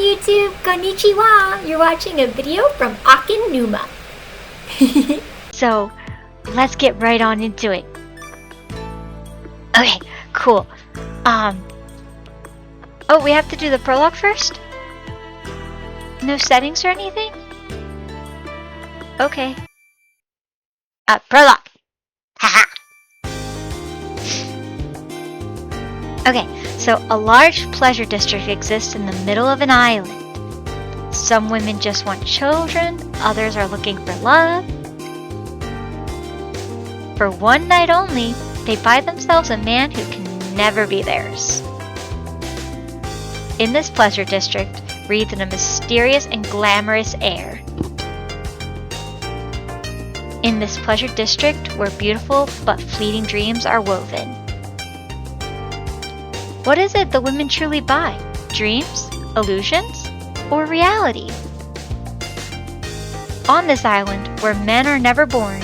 YouTube, konnichiwa! You're watching a video from Akinuma. So, let's get right on into it. Okay, cool. Oh, we have to do the prologue first? No settings or anything? Okay. Prologue! Haha! Okay, so a large pleasure district exists in the middle of an island. Some women just want children, others are looking for love. For one night only, they buy themselves a man who can never be theirs. In this pleasure district breathes in a mysterious and glamorous air. In this pleasure district where beautiful but fleeting dreams are woven. What is it the women truly buy? Dreams, illusions, or reality? On this island, where men are never born,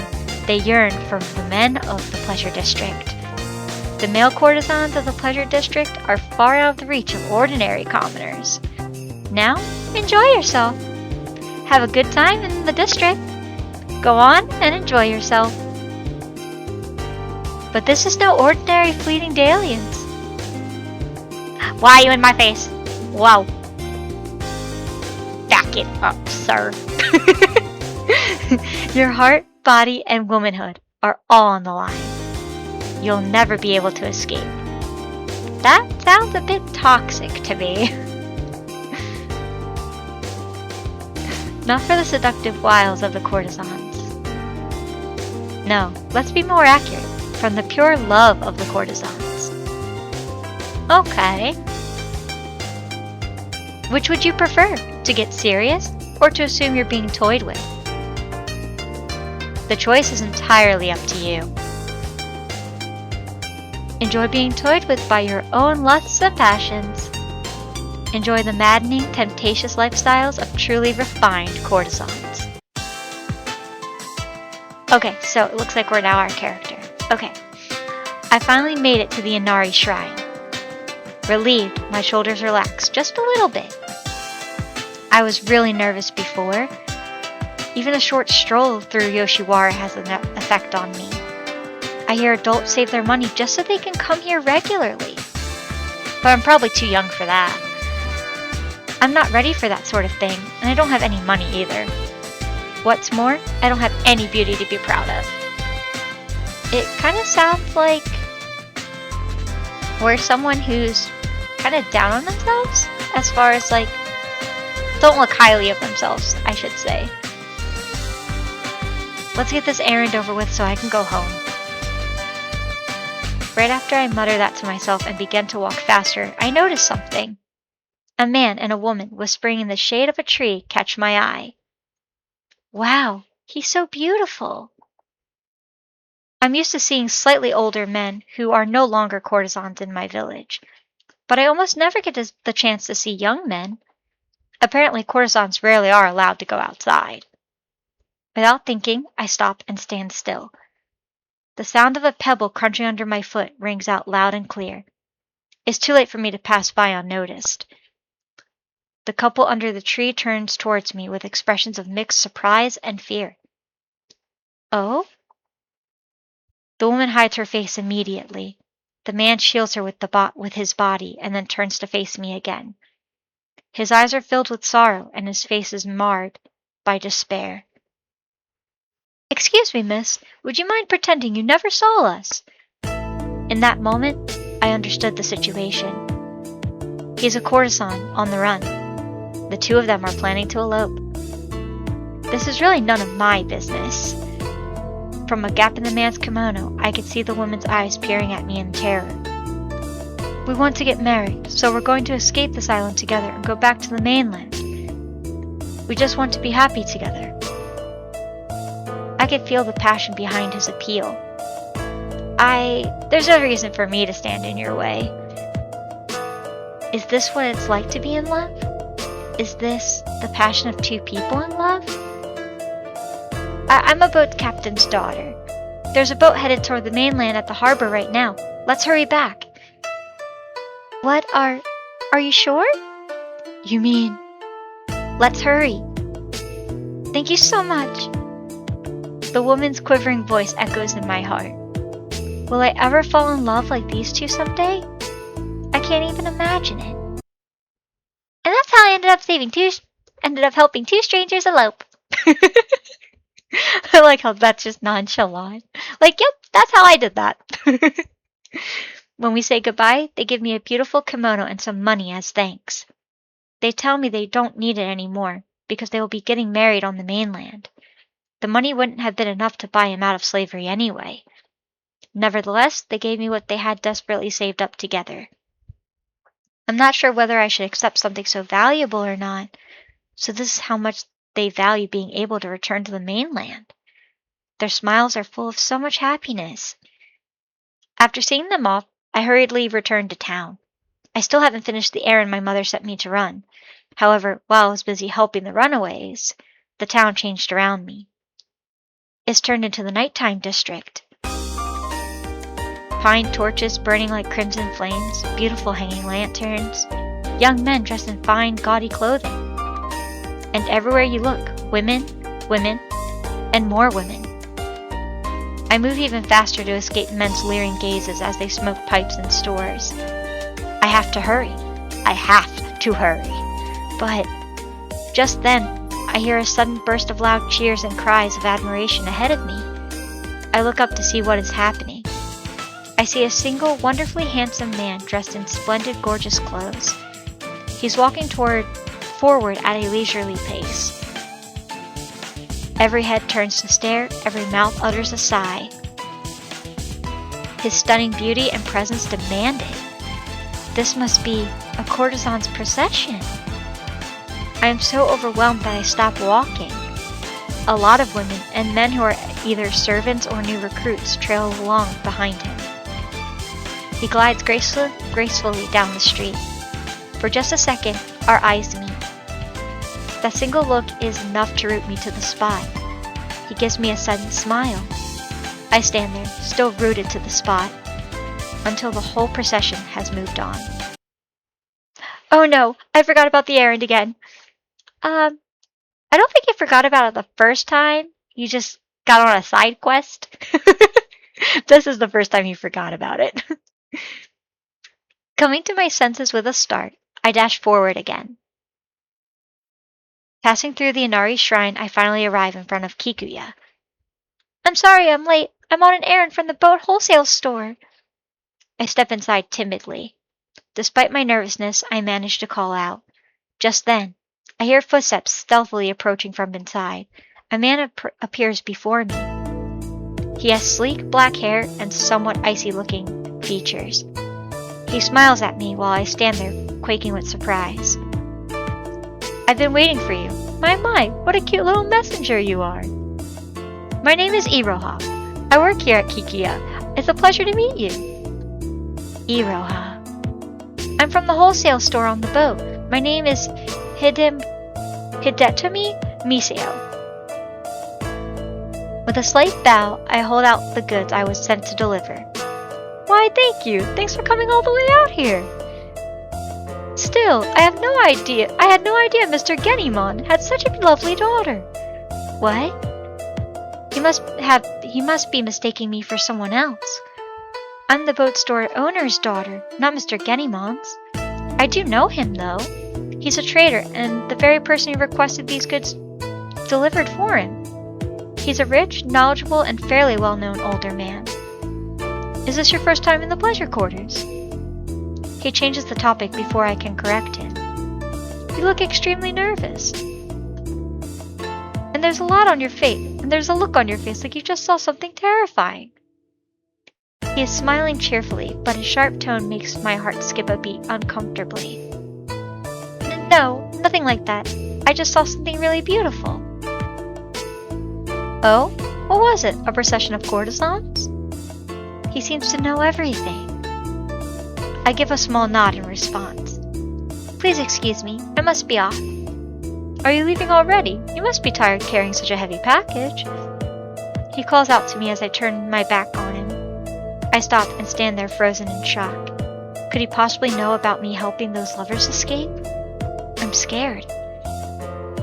they yearn for the men of the pleasure district. The male courtesans of the pleasure district are far out of the reach of ordinary commoners. Now, enjoy yourself. Have a good time in the district. Go on and enjoy yourself. But this is no ordinary fleeting dalliance. Why are you in my face? Whoa. Back it up, sir. Your heart, body, and womanhood are all on the line. You'll never be able to escape. That sounds a bit toxic to me. Not for the seductive wiles of the courtesans. No, let's be more accurate. From the pure love of the courtesans. Okay. Which would you prefer? To get serious, or to assume you're being toyed with? The choice is entirely up to you. Enjoy being toyed with by your own lusts and passions. Enjoy the maddening, temptatious lifestyles of truly refined courtesans. Okay, so it looks like we're now our character. Okay. I finally made it to the Inari Shrine. Relieved, my shoulders relaxed just a little bit. I was really nervous before. Even a short stroll through Yoshiwara has an effect on me. I hear adults save their money just so they can come here regularly. But I'm probably too young for that. I'm not ready for that sort of thing, and I don't have any money either. What's more, I don't have any beauty to be proud of. It kind of sounds like we're someone who's kind of down on themselves, as far as like, don't look highly of themselves, I should say. Let's get this errand over with so I can go home. Right after I mutter that to myself and begin to walk faster, I notice something. A man and a woman whispering in the shade of a tree catch my eye. Wow, he's so beautiful. I'm used to seeing slightly older men who are no longer courtesans in my village, but I almost never get the chance to see young men. Apparently, courtesans rarely are allowed to go outside. Without thinking, I stop and stand still. The sound of a pebble crunching under my foot rings out loud and clear. It's too late for me to pass by unnoticed. The couple under the tree turns towards me with expressions of mixed surprise and fear. Oh? The woman hides her face immediately. The man shields her with his body and then turns to face me again. His eyes are filled with sorrow and his face is marred by despair. Excuse me, miss. Would you mind pretending you never saw us? In that moment, I understood the situation. He's a courtesan on the run. The two of them are planning to elope. This is really none of my business. From a gap in the man's kimono, I could see the woman's eyes peering at me in terror. We want to get married, so we're going to escape this island together and go back to the mainland. We just want to be happy together. I could feel the passion behind his appeal. There's no reason for me to stand in your way. Is this what it's like to be in love? Is this the passion of two people in love? I'm a boat captain's daughter. There's a boat headed toward the mainland at the harbor right now. Let's hurry back. What are you sure? You mean Let's hurry. Thank you so much. The woman's quivering voice echoes in my heart. Will I ever fall in love like these two someday? I can't even imagine it. And that's how I ended up helping two strangers elope. I like how that's just nonchalant. Like, yep, that's how I did that. When we say goodbye, they give me a beautiful kimono and some money as thanks. They tell me they don't need it anymore because they will be getting married on the mainland. The money wouldn't have been enough to buy him out of slavery anyway. Nevertheless, they gave me what they had desperately saved up together. I'm not sure whether I should accept something so valuable or not, so this is how much they value being able to return to the mainland. Their smiles are full of so much happiness. After seeing them off, I hurriedly returned to town. I still haven't finished the errand my mother sent me to run. However, while I was busy helping the runaways, the town changed around me. It's turned into the nighttime district. Pine torches burning like crimson flames, beautiful hanging lanterns, young men dressed in fine, gaudy clothing. And everywhere you look, women, and more women. I move even faster to escape men's leering gazes as they smoke pipes in stores. I have to hurry. I have to hurry. But just then, I hear a sudden burst of loud cheers and cries of admiration ahead of me. I look up to see what is happening. I see a single, wonderfully handsome man dressed in splendid, gorgeous clothes. He's walking forward at a leisurely pace. Every head turns to stare, every mouth utters a sigh. His stunning beauty and presence demand it. This must be a courtesan's procession. I am so overwhelmed that I stop walking. A lot of women and men who are either servants or new recruits trail along behind him. He glides gracefully down the street. For just a second, our eyes meet. That single look is enough to root me to the spot. He gives me a sudden smile. I stand there, still rooted to the spot, until the whole procession has moved on. Oh no, I forgot about the errand again. I don't think you forgot about it the first time. You just got on a side quest. This is the first time you forgot about it. Coming to my senses with a start, I dash forward again. Passing through the Inari shrine, I finally arrive in front of Kikuya. I'm sorry I'm late. I'm on an errand from the boat wholesale store. I step inside timidly. Despite my nervousness, I manage to call out. Just then, I hear footsteps stealthily approaching from inside. A man appears before me. He has sleek black hair and somewhat icy-looking features. He smiles at me while I stand there, quaking with surprise. I've been waiting for you. My, what a cute little messenger you are. My name is Iroha. I work here at Kikuya. It's a pleasure to meet you. Iroha. I'm from the wholesale store on the boat. My name is Hidetomi Miseo. With a slight bow, I hold out the goods I was sent to deliver. Why, thank you. Thanks for coming all the way out here. Still, I had no idea Mr. Genimon had such a lovely daughter. What? He must be mistaking me for someone else. I'm the boat store owner's daughter, not Mr. Genimon's. I do know him, though. He's a trader and the very person who requested these goods delivered for him. He's a rich, knowledgeable, and fairly well-known older man. Is this your first time in the pleasure quarters? He changes the topic before I can correct him. You look extremely nervous. And there's a look on your face like you just saw something terrifying. He is smiling cheerfully, but his sharp tone makes my heart skip a beat uncomfortably. No, nothing like that. I just saw something really beautiful. Oh? What was it? A procession of courtesans? He seems to know everything. I give a small nod in response. Please excuse me, I must be off. Are you leaving already? You must be tired carrying such a heavy package. He calls out to me as I turn my back on him. I stop and stand there frozen in shock. Could he possibly know about me helping those lovers escape? I'm scared.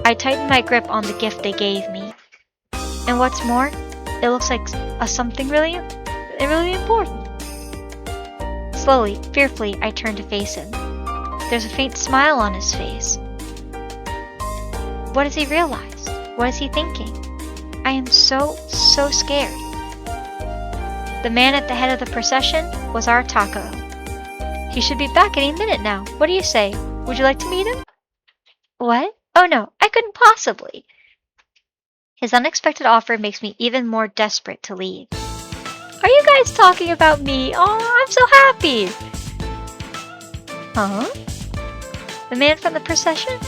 I tightened my grip on the gift they gave me. And what's more, it looks like something really important. Slowly, fearfully, I turned to face him. There's a faint smile on his face. What has he realized? What is he thinking? I am so scared. The man at the head of the procession was our Taco. He should be back any minute now. What do you say? Would you like to meet him? What? Oh no, I couldn't possibly. His unexpected offer makes me even more desperate to leave. Are you guys talking about me? Oh, I'm so happy! Huh? The man from the procession?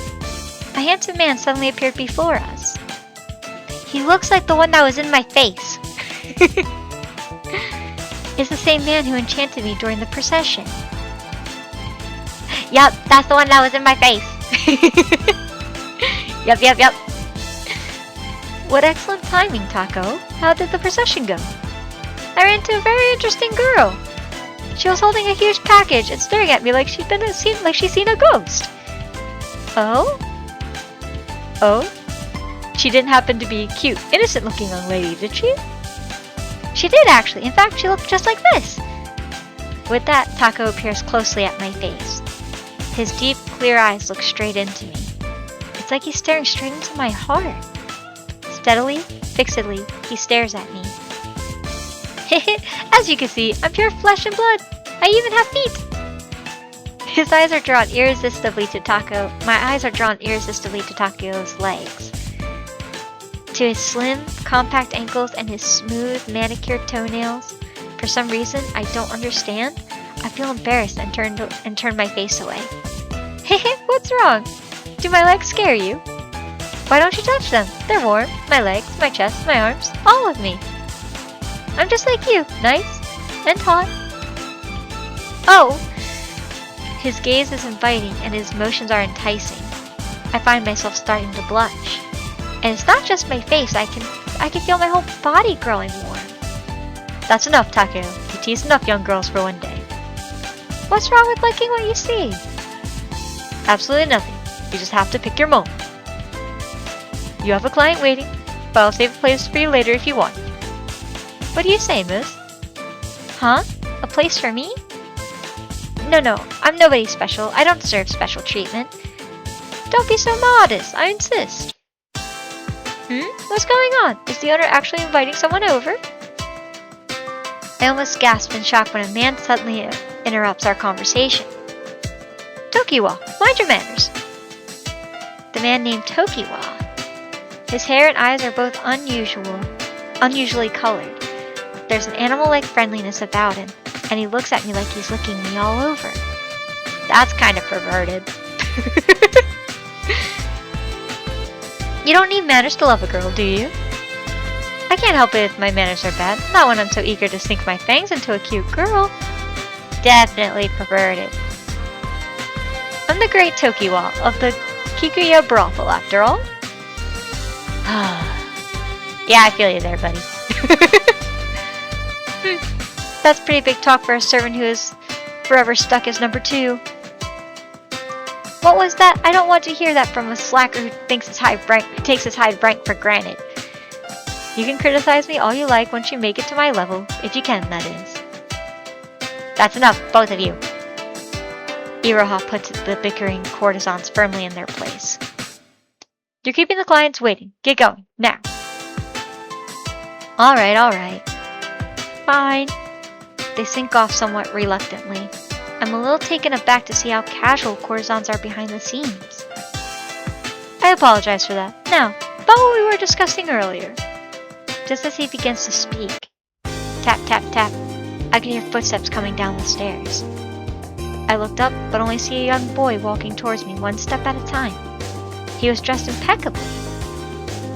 A handsome man suddenly appeared before us. He looks like the one that was in my face. It's the same man who enchanted me during the procession. Yup, that's the one that was in my face. Yup. What excellent timing, Taco. How did the procession go? I ran into a very interesting girl. She was holding a huge package and staring at me like she'd seen a ghost. Oh? She didn't happen to be a cute, innocent-looking young lady, did she? She did, actually. In fact, she looked just like this. With that, Taco appears closely at my face. His deep, clear eyes look straight into me. It's like he's staring straight into my heart. Steadily, fixedly, he stares at me. As you can see, I'm pure flesh and blood. I even have feet. His eyes are drawn irresistibly to Taco. My eyes are drawn irresistibly to Taco's legs. To his slim, compact ankles and his smooth, manicured toenails. For some reason I don't understand, I feel embarrassed and turn my face away. What's wrong? Do my legs scare you? Why don't you touch them? They're warm. My legs, my chest, my arms, all of me. I'm just like you, nice and hot. Oh! His gaze is inviting and his motions are enticing. I find myself starting to blush. And it's not just my face, I can feel my whole body growing warm. That's enough, Taco. You teased enough young girls for one day. What's wrong with liking what you see? Absolutely nothing. You just have to pick your moment. You have a client waiting, but I'll save a place for you later if you want. What do you say, miss? Huh? A place for me? No, I'm nobody special. I don't deserve special treatment. Don't be so modest, I insist. What's going on? Is the owner actually inviting someone over? I almost gasped in shock when a man suddenly interrupts our conversation. Tokiwa, mind your manners. The man named Tokiwa. His hair and eyes are both unusually colored. There's an animal-like friendliness about him, and he looks at me like he's licking me all over. That's kind of perverted. You don't need manners to love a girl, do you? I can't help it if my manners are bad, not when I'm so eager to sink my fangs into a cute girl. Definitely perverted. I'm the great Tokiwa of the Kikuya brothel, after all. Yeah, I feel you there, buddy. That's pretty big talk for a servant who is forever stuck as number 2. What was that? I don't want to hear that from a slacker who takes his high rank for granted. You can criticize me all you like once you make it to my level, if you can, that is. That's enough, both of you. Iroha puts the bickering courtesans firmly in their place. You're keeping the clients waiting. Get going, now. Alright. Fine. They sink off somewhat reluctantly. I'm a little taken aback to see how casual courtesans are behind the scenes. I apologize for that. Now, about what we were discussing earlier. Just as he begins to speak, tap, tap, tap, I can hear footsteps coming down the stairs. I looked up, but only see a young boy walking towards me one step at a time. He was dressed impeccably.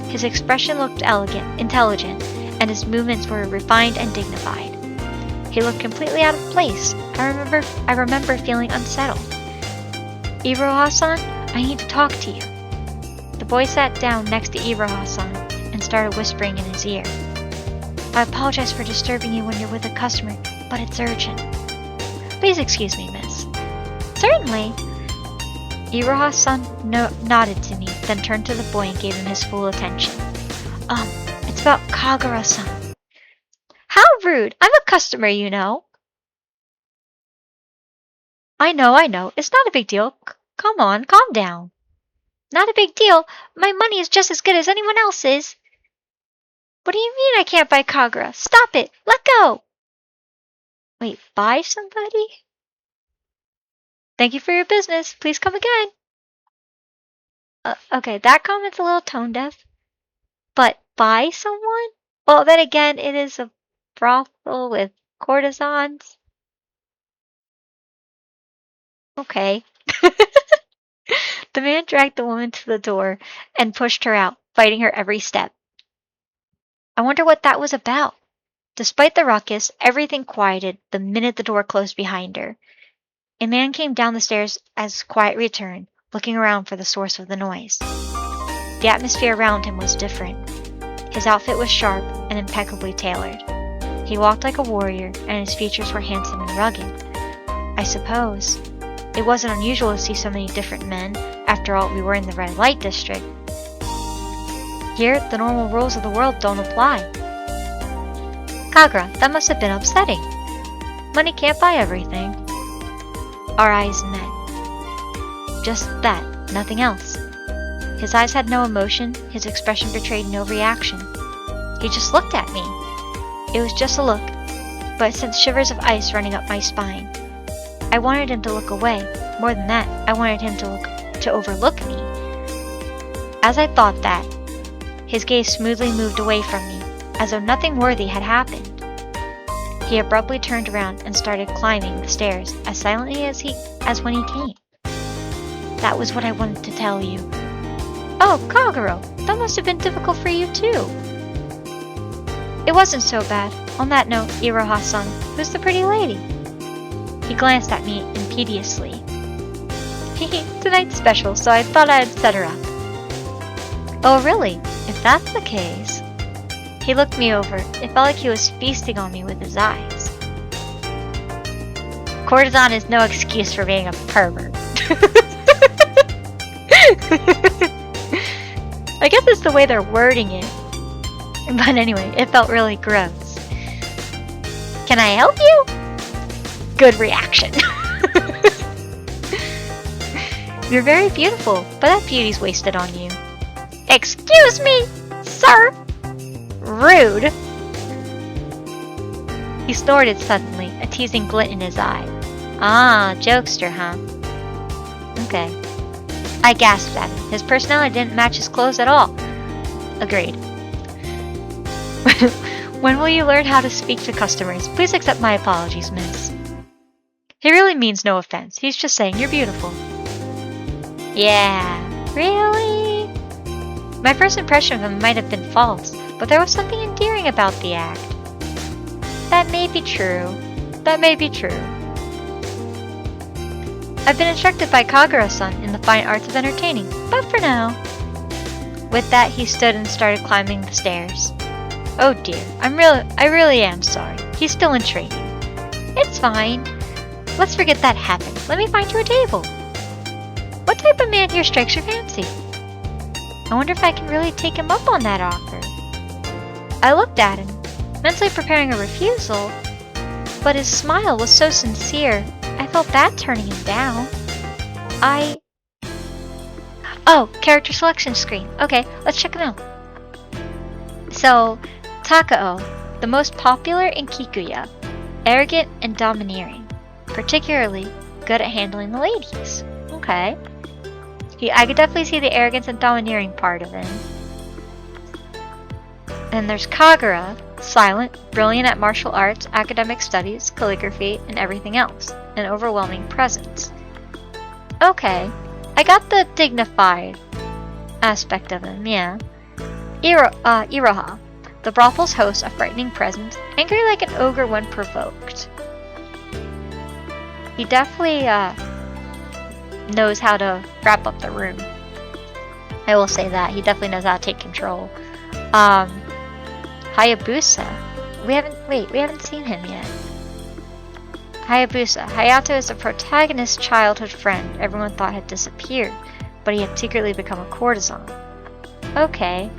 His expression looked elegant, intelligent, and his movements were refined and dignified. He looked completely out of place. I remember feeling unsettled. Iroha-san, I need to talk to you. The boy sat down next to Iroha-san and started whispering in his ear. I apologize for disturbing you when you're with a customer, but it's urgent. Please excuse me, miss. Certainly. Iroha-san nodded to me, then turned to the boy and gave him his full attention. It's about Kagura-san. How rude! I'm a customer, you know. I know. It's not a big deal. Come on, calm down. Not a big deal. My money is just as good as anyone else's. What do you mean I can't buy Kagura? Stop it! Let go! Wait, buy somebody? Thank you for your business. Please come again. Okay, that comment's a little tone deaf. But buy someone? Well, then again, it is a brothel with courtesans. Okay. The man dragged the woman to the door and pushed her out, fighting her every step. I wonder what that was about. Despite the ruckus, everything quieted the minute the door closed behind her. A man came down the stairs as quiet returned, looking around for the source of the noise. The atmosphere around him was different. His outfit was sharp and impeccably tailored. He walked like a warrior, and his features were handsome and rugged. I suppose. It wasn't unusual to see so many different men. After all, we were in the red light district. Here, the normal rules of the world don't apply. Kagura, that must have been upsetting. Money can't buy everything. Our eyes met. Just that, nothing else. His eyes had no emotion, his expression betrayed no reaction. He just looked at me. It was just a look, but it sent shivers of ice running up my spine. I wanted him to look away. More than that, I wanted him to overlook me. As I thought that, his gaze smoothly moved away from me, as though nothing worthy had happened. He abruptly turned around and started climbing the stairs as silently as when he came. That was what I wanted to tell you. Oh, Kagura, that must have been difficult for you too. It wasn't so bad. On that note, Iroha-san, who's the pretty lady? He glanced at me impediously. Tonight's special, so I thought I'd set her up. Oh really? If that's the case... He looked me over. It felt like he was feasting on me with his eyes. Courtesan is no excuse for being a pervert. I guess it's the way they're wording it. But anyway, it felt really gross. Can I help you? Good reaction. You're very beautiful, but that beauty's wasted on you. Excuse me, sir! Rude! He snorted suddenly, a teasing glint in his eye. Ah, jokester, huh? Okay. I gasped at him. His personality didn't match his clothes at all. Agreed. When will you learn how to speak to customers? Please accept my apologies, miss. He really means no offense. He's just saying you're beautiful. Yeah, really? My first impression of him might have been false, but there was something endearing about the act. That may be true. That may be true. I've been instructed by Kagura-san in the fine arts of entertaining, but for now. With that, he stood and started climbing the stairs. Oh dear, I really am sorry. He's still in training. It's fine. Let's forget that happened. Let me find you a table. What type of man here strikes your fancy? I wonder if I can really take him up on that offer. I looked at him, mentally preparing a refusal, but his smile was so sincere, I felt bad turning him down. Oh, character selection screen. Okay, let's check him out. So, Takao, the most popular in Kikuya, arrogant and domineering, particularly good at handling the ladies. Okay. I could definitely see the arrogance and domineering part of him. And there's Kagura, silent, brilliant at martial arts, academic studies, calligraphy, and everything else. An overwhelming presence. Okay, I got the dignified aspect of him, yeah. Iroha, the brothel's host, a frightening presence, angry like an ogre when provoked. He definitely knows how to wrap up the room. I will say that. He definitely knows how to take control. Hayabusa. We haven't seen him yet. Hayabusa. Hayato is the protagonist's childhood friend everyone thought had disappeared, but he had secretly become a courtesan. Okay.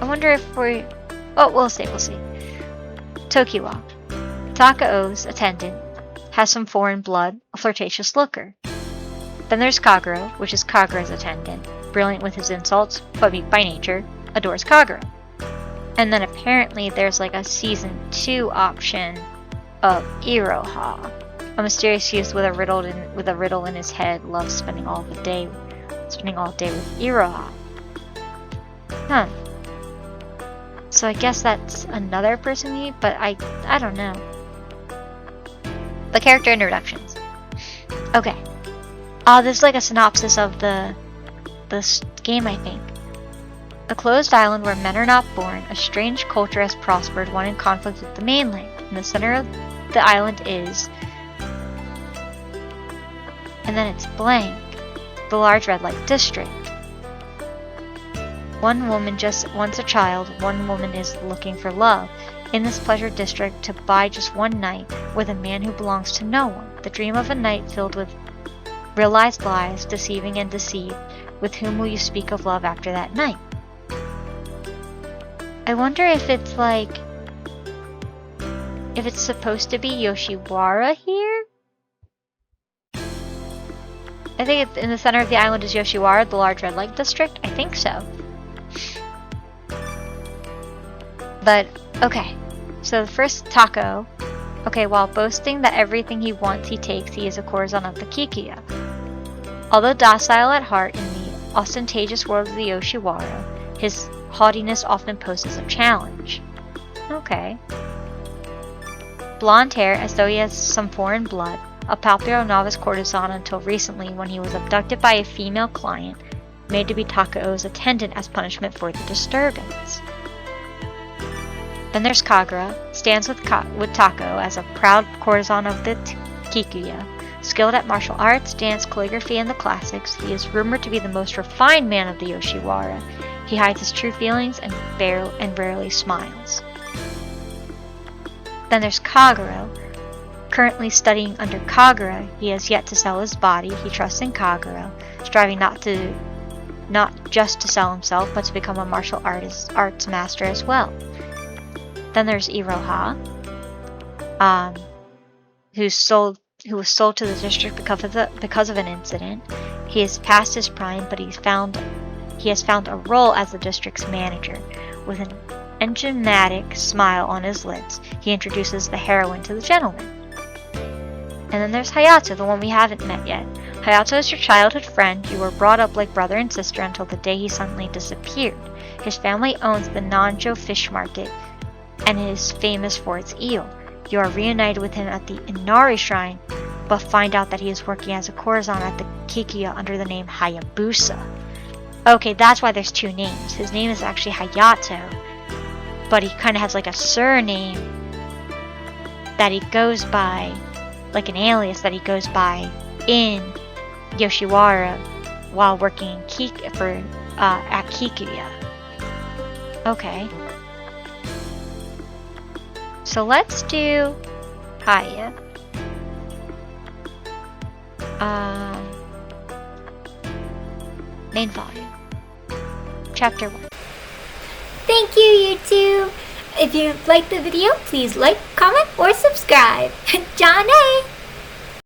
I wonder if we... Oh, we'll see. Tokiwa. Takao's attendant has some foreign blood, a flirtatious looker. Then there's Kagero, which is Kagura's attendant, brilliant with his insults, but by nature, adores Kagero. And then apparently there's like a season 2 option of Iroha, a mysterious youth with a riddle in his head, loves spending all day with Iroha. Huh. So I guess that's another person but I don't know. The character introductions. Okay. This is like a synopsis of this game, I think. A closed island where men are not born, a strange culture has prospered, one in conflict with the mainland. In the center of the island is... And then it's blank. The large red light district. One woman just wants a child, one woman is looking for love. In this pleasure district to buy just one night with a man who belongs to no one. The dream of a night filled with realized lies, deceiving and deceived. With whom will you speak of love after that night? I wonder if it's like... if it's supposed to be Yoshiwara here? I think it's in the center of the island is Yoshiwara, the large red light district. I think so. But, okay. So first, Tako. Okay, while boasting that everything he wants he takes, he is a courtesan of the Kikuya. Although docile at heart in the ostentatious world of the Yoshiwara, his haughtiness often poses a challenge. Okay. Blonde hair, as though he has some foreign blood, a popular novice courtesan until recently when he was abducted by a female client, made to be Takao's attendant as punishment for the disturbance. Then there's Kagura, stands with Tako as a proud courtesan of the Kikuya. Skilled at martial arts, dance, calligraphy, and the classics, he is rumored to be the most refined man of the Yoshiwara. He hides his true feelings and rarely smiles. Then there's Kagero. Currently studying under Kagura, he has yet to sell his body. He trusts in Kagura, striving not just to sell himself, but to become a martial arts master as well. Then there's Iroha, who was sold to the district because of an incident. He is past his prime, but he has found a role as the district's manager. With an enigmatic smile on his lips, he introduces the heroine to the gentleman. And then there's Hayato, the one we haven't met yet. Hayato is your childhood friend. You were brought up like brother and sister until the day he suddenly disappeared. His family owns the Nanjo fish market and is famous for its eel. You are reunited with him at the Inari shrine, but find out that he is working as a courtesan at the Kikuya under the name Hayabusa. Okay, that's why there's two names. His name is actually Hayato, but he kind of has like a surname that he goes by, like an alias that he goes by in Yoshiwara while working at Kikuya. Okay. So let's do Haya. Main volume. Chapter 1. Thank you, YouTube! If you liked the video, please like, comment, or subscribe. John A!